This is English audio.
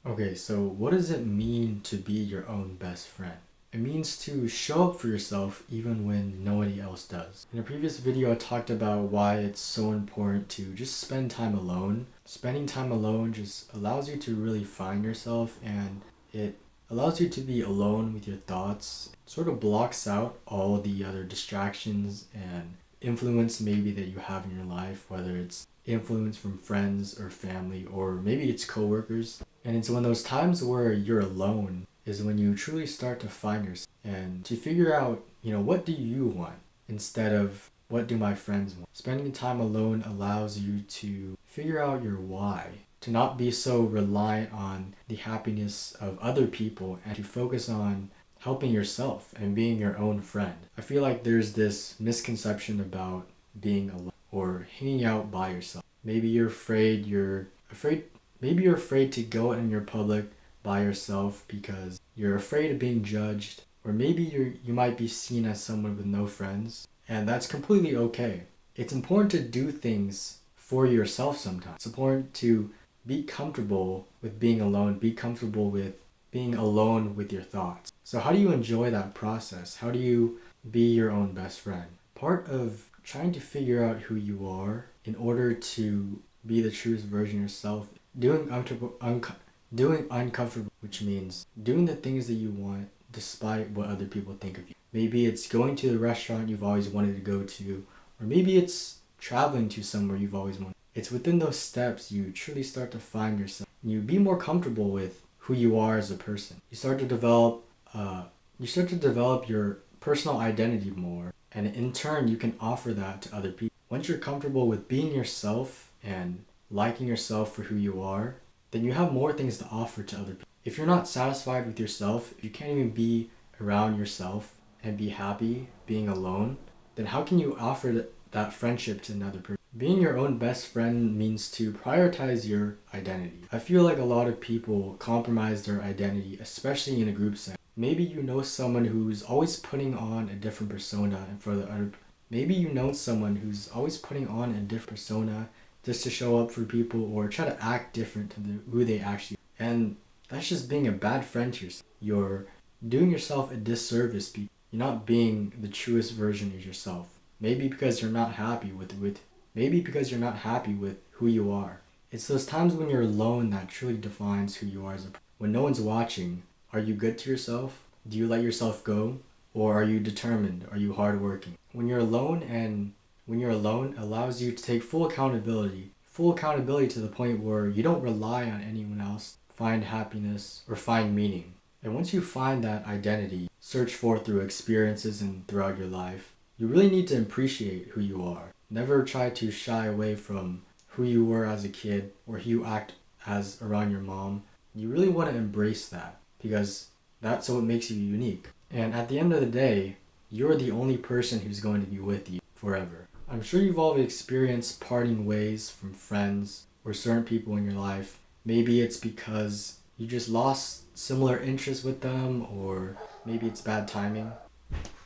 Okay, so what does it mean to be your own best friend? It means to show up for yourself even when nobody else does. In a previous video, I talked about why it's so important to just spend time alone. Spending time alone just allows you to really find yourself, and it allows you to be alone with your thoughts. It sort of blocks out all the other distractions and influence maybe that you have in your life, whether it's influence from friends or family, or maybe it's coworkers. And it's when those times where you're alone is when you truly start to find yourself and to figure out, what do you want instead of what do my friends want. Spending time alone allows you to figure out your why, to not be so reliant on the happiness of other people and to focus on helping yourself and being your own friend. I feel like there's this misconception about being alone or hanging out by yourself. Maybe you're afraid to go in your public by yourself because you're afraid of being judged, or maybe you might be seen as someone with no friends, and that's completely okay. It's important to do things for yourself sometimes. It's important to be comfortable with being alone, be comfortable with being alone with your thoughts. So how do you enjoy that process? How do you be your own best friend? Part of trying to figure out who you are in order to be the truest version of yourself, doing uncomfortable, which means doing the things that you want despite what other people think of you. Maybe it's going to the restaurant you've always wanted to go to, or maybe it's traveling to somewhere you've always wanted. It's within those steps you truly start to find yourself. You be more comfortable with who you are as a person. You start to develop your personal identity more, and in turn you can offer that to other people. Once you're comfortable with being yourself and liking yourself for who you are, then you have more things to offer to other people. If you're not satisfied with yourself, if you can't even be around yourself and be happy being alone, then how can you offer that friendship to another person? Being your own best friend means to prioritize your identity. I feel like a lot of people compromise their identity, especially in a group setting. Maybe you know someone who's always putting on a different persona in front of the other. Maybe you know someone who's always putting on a different persona just to show up for people or try to act different to who they actually are. And that's just being a bad friend to yourself. You're doing yourself a disservice because you're not being the truest version of yourself. Maybe because you're not happy with who you are. It's those times when you're alone that truly defines who you are as a person. When no one's watching, are you good to yourself? Do you let yourself go? Or are you determined? Are you hardworking? When you're alone allows you to take full accountability to the point where you don't rely on anyone else to find happiness or find meaning. And once you find that identity, search for through experiences and throughout your life, you really need to appreciate who you are. Never try to shy away from who you were as a kid or who you act as around your mom. You really want to embrace that because that's what makes you unique. And at the end of the day, you're the only person who's going to be with you forever. I'm sure you've all experienced parting ways from friends or certain people in your life. Maybe it's because you just lost similar interests with them, or maybe it's bad timing.